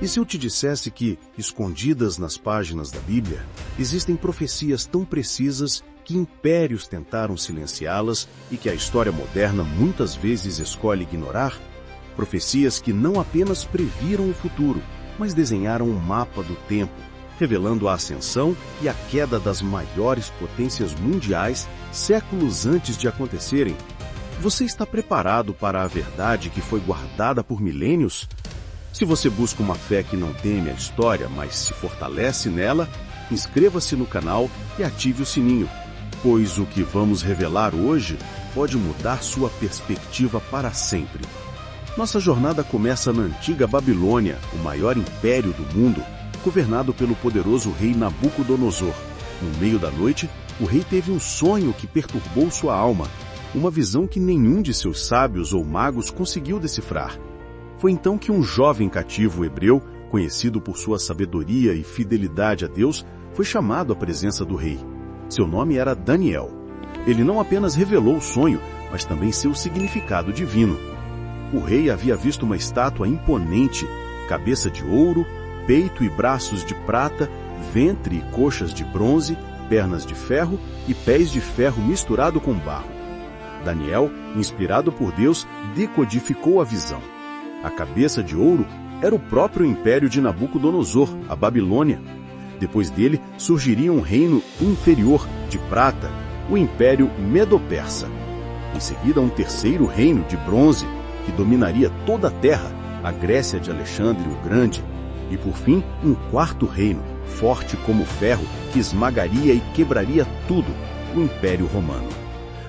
E se eu te dissesse que, escondidas nas páginas da Bíblia, existem profecias tão precisas que impérios tentaram silenciá-las e que a história moderna muitas vezes escolhe ignorar? Profecias que não apenas previram o futuro, mas desenharam um mapa do tempo, revelando a ascensão e a queda das maiores potências mundiais séculos antes de acontecerem. Você está preparado para a verdade que foi guardada por milênios? Se você busca uma fé que não teme a história, mas se fortalece nela, inscreva-se no canal e ative o sininho, pois o que vamos revelar hoje pode mudar sua perspectiva para sempre. Nossa jornada começa na antiga Babilônia, o maior império do mundo, governado pelo poderoso rei Nabucodonosor. No meio da noite, o rei teve um sonho que perturbou sua alma, uma visão que nenhum de seus sábios ou magos conseguiu decifrar. Foi então que um jovem cativo hebreu, conhecido por sua sabedoria e fidelidade a Deus, foi chamado à presença do rei. Seu nome era Daniel. Ele não apenas revelou o sonho, mas também seu significado divino. O rei havia visto uma estátua imponente, cabeça de ouro, peito e braços de prata, ventre e coxas de bronze, pernas de ferro e pés de ferro misturado com barro. Daniel, inspirado por Deus, decodificou a visão. A cabeça de ouro era o próprio império de Nabucodonosor, a Babilônia. Depois dele surgiria um reino inferior, de prata, o Império Medo-Persa. Em seguida, um terceiro reino de bronze, que dominaria toda a terra, a Grécia de Alexandre o Grande. E por fim, um quarto reino, forte como ferro, que esmagaria e quebraria tudo, o Império Romano.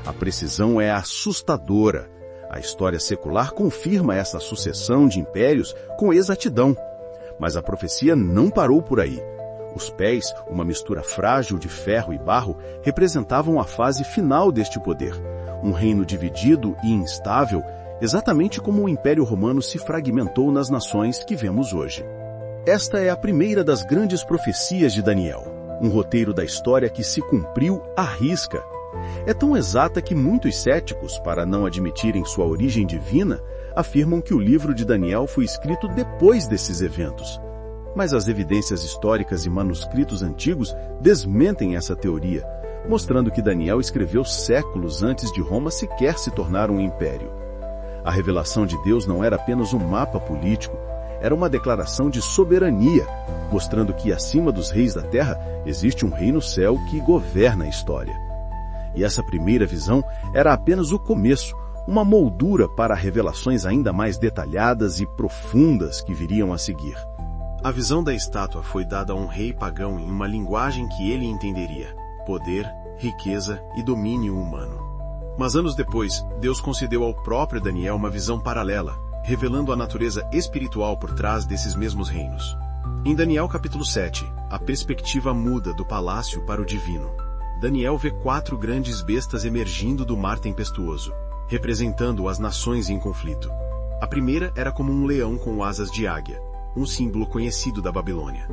A precisão é assustadora. A história secular confirma essa sucessão de impérios com exatidão. Mas a profecia não parou por aí. Os pés, uma mistura frágil de ferro e barro, representavam a fase final deste poder. Um reino dividido e instável, exatamente como o Império Romano se fragmentou nas nações que vemos hoje. Esta é a primeira das grandes profecias de Daniel, um roteiro da história que se cumpriu à risca. É tão exata que muitos céticos, para não admitirem sua origem divina, afirmam que o livro de Daniel foi escrito depois desses eventos. Mas as evidências históricas e manuscritos antigos desmentem essa teoria, mostrando que Daniel escreveu séculos antes de Roma sequer se tornar um império. A revelação de Deus não era apenas um mapa político, era uma declaração de soberania, mostrando que acima dos reis da terra existe um rei no céu que governa a história. E essa primeira visão era apenas o começo, uma moldura para revelações ainda mais detalhadas e profundas que viriam a seguir. A visão da estátua foi dada a um rei pagão em uma linguagem que ele entenderia: poder, riqueza e domínio humano. Mas anos depois, Deus concedeu ao próprio Daniel uma visão paralela, revelando a natureza espiritual por trás desses mesmos reinos. Em Daniel capítulo 7, a perspectiva muda do palácio para o divino. Daniel vê 4 grandes bestas emergindo do mar tempestuoso, representando as nações em conflito. A primeira era como um leão com asas de águia, um símbolo conhecido da Babilônia.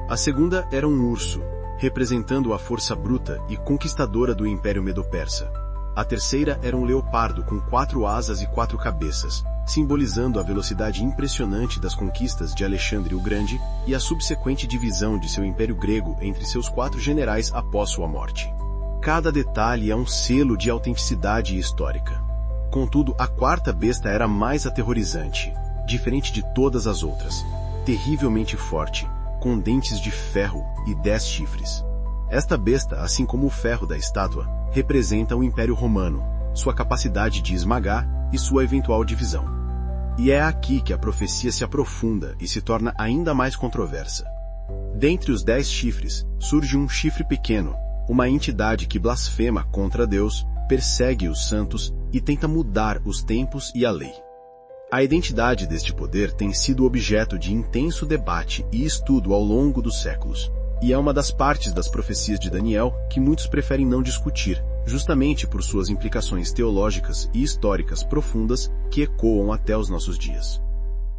A segunda era um urso, representando a força bruta e conquistadora do Império Medo-Persa. A terceira era um leopardo com 4 asas e 4 cabeças, simbolizando a velocidade impressionante das conquistas de Alexandre o Grande e a subsequente divisão de seu Império Grego entre seus 4 generais após sua morte. Cada detalhe é um selo de autenticidade histórica. Contudo, a quarta besta era mais aterrorizante, diferente de todas as outras, terrivelmente forte, com dentes de ferro e 10 chifres. Esta besta, assim como o ferro da estátua, representa o Império Romano, sua capacidade de esmagar e sua eventual divisão. E é aqui que a profecia se aprofunda e se torna ainda mais controversa. Dentre os 10 chifres, surge um chifre pequeno, uma entidade que blasfema contra Deus, persegue os santos e tenta mudar os tempos e a lei. A identidade deste poder tem sido objeto de intenso debate e estudo ao longo dos séculos, e é uma das partes das profecias de Daniel que muitos preferem não discutir, justamente por suas implicações teológicas e históricas profundas que ecoam até os nossos dias.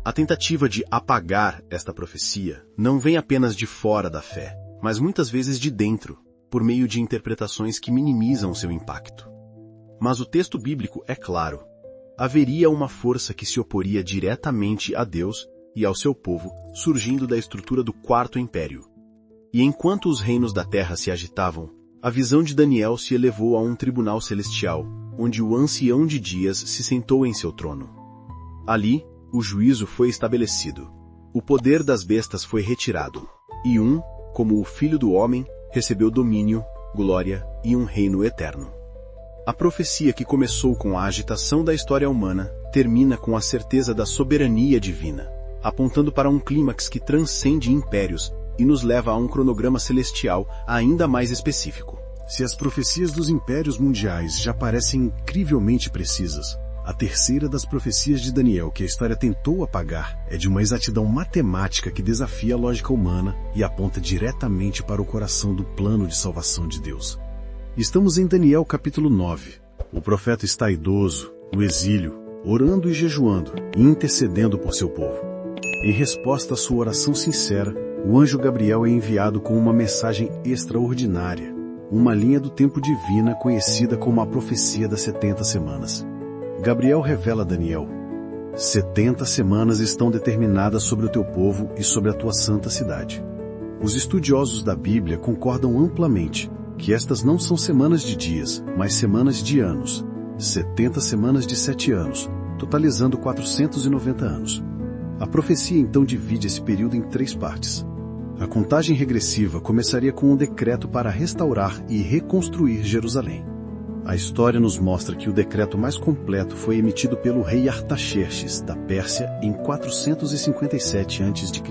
A tentativa de apagar esta profecia não vem apenas de fora da fé, mas muitas vezes de dentro, por meio de interpretações que minimizam seu impacto. Mas o texto bíblico é claro. Haveria uma força que se oporia diretamente a Deus e ao seu povo, surgindo da estrutura do Quarto Império. E enquanto os reinos da terra se agitavam, a visão de Daniel se elevou a um tribunal celestial, onde o ancião de dias se sentou em seu trono. Ali, o juízo foi estabelecido. O poder das bestas foi retirado, e como o Filho do Homem, recebeu domínio, glória e um reino eterno. A profecia que começou com a agitação da história humana termina com a certeza da soberania divina, apontando para um clímax que transcende impérios e nos leva a um cronograma celestial ainda mais específico. Se as profecias dos impérios mundiais já parecem incrivelmente precisas, a terceira das profecias de Daniel que a história tentou apagar é de uma exatidão matemática que desafia a lógica humana e aponta diretamente para o coração do plano de salvação de Deus. Estamos em Daniel capítulo 9. O profeta está idoso, no exílio, orando e jejuando, e intercedendo por seu povo. Em resposta à sua oração sincera, o anjo Gabriel é enviado com uma mensagem extraordinária, uma linha do tempo divina conhecida como a profecia das 70 semanas. Gabriel revela a Daniel: 70 semanas estão determinadas sobre o teu povo e sobre a tua santa cidade. Os estudiosos da Bíblia concordam amplamente que estas não são semanas de dias, mas semanas de anos. 70 semanas de 7 anos, totalizando 490 anos. A profecia então divide esse período em 3 partes. A contagem regressiva começaria com um decreto para restaurar e reconstruir Jerusalém. A história nos mostra que o decreto mais completo foi emitido pelo rei Artaxerxes, da Pérsia, em 457 a.C.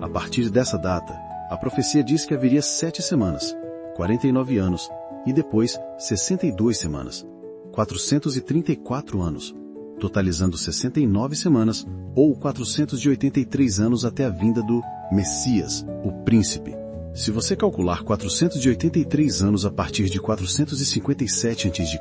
A partir dessa data, a profecia diz que haveria 7 semanas, 49 anos, e depois 62 semanas, 434 anos, totalizando 69 semanas, ou 483 anos até a vinda do Messias, o Príncipe. Se você calcular 483 anos a partir de 457 a.C.,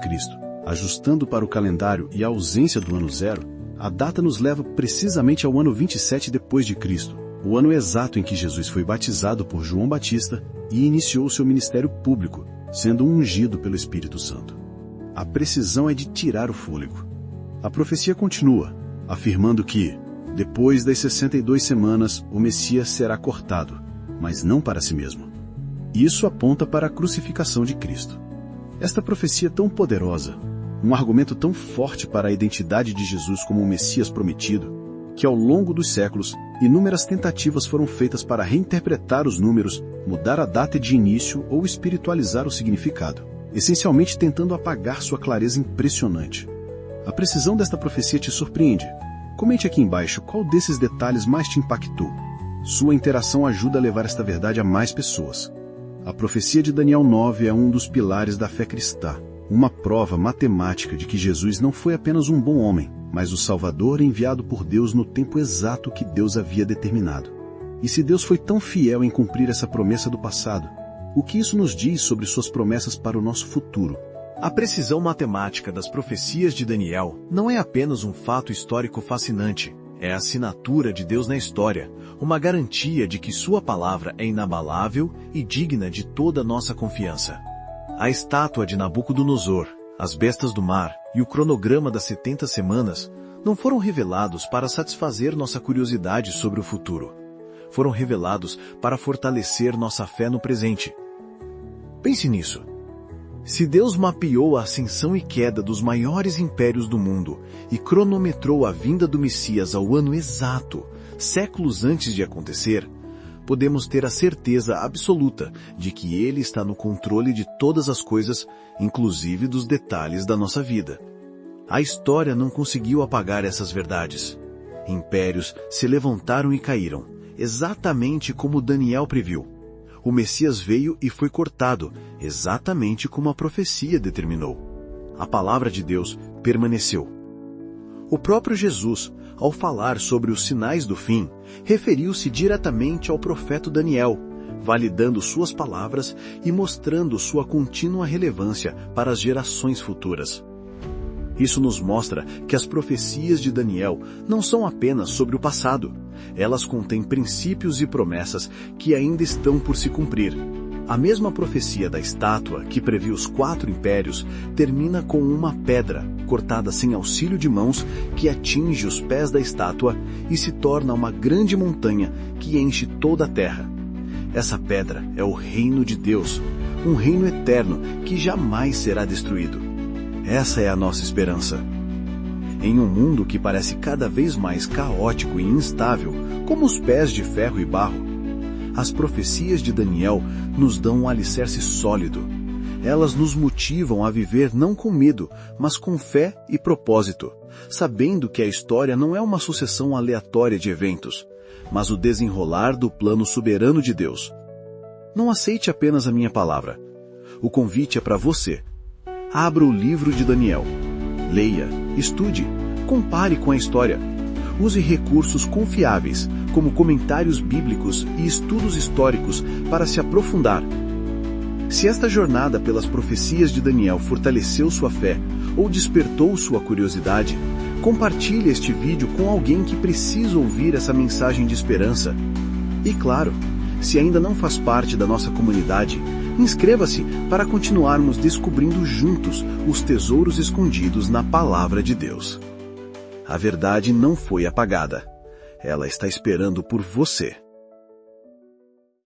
ajustando para o calendário e a ausência do ano zero, a data nos leva precisamente ao ano 27 depois de Cristo, o ano exato em que Jesus foi batizado por João Batista e iniciou seu ministério público, sendo ungido pelo Espírito Santo. A precisão é de tirar o fôlego. A profecia continua, afirmando que, depois das 62 semanas, o Messias será cortado, mas não para si mesmo. Isso aponta para a crucificação de Cristo. Esta profecia tão poderosa, um argumento tão forte para a identidade de Jesus como o Messias prometido, que ao longo dos séculos, inúmeras tentativas foram feitas para reinterpretar os números, mudar a data de início ou espiritualizar o significado, essencialmente tentando apagar sua clareza impressionante. A precisão desta profecia te surpreende. Comente aqui embaixo qual desses detalhes mais te impactou. Sua interação ajuda a levar esta verdade a mais pessoas. A profecia de Daniel 9 é um dos pilares da fé cristã, uma prova matemática de que Jesus não foi apenas um bom homem, mas o Salvador enviado por Deus no tempo exato que Deus havia determinado. E se Deus foi tão fiel em cumprir essa promessa do passado, o que isso nos diz sobre suas promessas para o nosso futuro? A precisão matemática das profecias de Daniel não é apenas um fato histórico fascinante, é a assinatura de Deus na história, uma garantia de que sua palavra é inabalável e digna de toda nossa confiança. A estátua de Nabucodonosor, as bestas do mar e o cronograma das 70 semanas não foram revelados para satisfazer nossa curiosidade sobre o futuro. Foram revelados para fortalecer nossa fé no presente. Pense nisso. Se Deus mapeou a ascensão e queda dos maiores impérios do mundo e cronometrou a vinda do Messias ao ano exato, séculos antes de acontecer, podemos ter a certeza absoluta de que Ele está no controle de todas as coisas, inclusive dos detalhes da nossa vida. A história não conseguiu apagar essas verdades. Impérios se levantaram e caíram, exatamente como Daniel previu. O Messias veio e foi cortado, exatamente como a profecia determinou. A palavra de Deus permaneceu. O próprio Jesus, ao falar sobre os sinais do fim, referiu-se diretamente ao profeta Daniel, validando suas palavras e mostrando sua contínua relevância para as gerações futuras. Isso nos mostra que as profecias de Daniel não são apenas sobre o passado. Elas contêm princípios e promessas que ainda estão por se cumprir. A mesma profecia da estátua, que previu os 4 impérios, termina com uma pedra, cortada sem auxílio de mãos que atinge os pés da estátua e se torna uma grande montanha que enche toda a terra. Essa pedra é o reino de Deus, um reino eterno que jamais será destruído. Essa é a nossa esperança. Em um mundo que parece cada vez mais caótico e instável, como os pés de ferro e barro, as profecias de Daniel nos dão um alicerce sólido. Elas nos motivam a viver não com medo, mas com fé e propósito, sabendo que a história não é uma sucessão aleatória de eventos, mas o desenrolar do plano soberano de Deus. Não aceite apenas a minha palavra. O convite é para você. Abra o livro de Daniel. Leia, estude, compare com a história. Use recursos confiáveis, como comentários bíblicos e estudos históricos, para se aprofundar. Se esta jornada pelas profecias de Daniel fortaleceu sua fé ou despertou sua curiosidade, compartilhe este vídeo com alguém que precisa ouvir essa mensagem de esperança. E claro, se ainda não faz parte da nossa comunidade, inscreva-se para continuarmos descobrindo juntos os tesouros escondidos na Palavra de Deus. A verdade não foi apagada. Ela está esperando por você.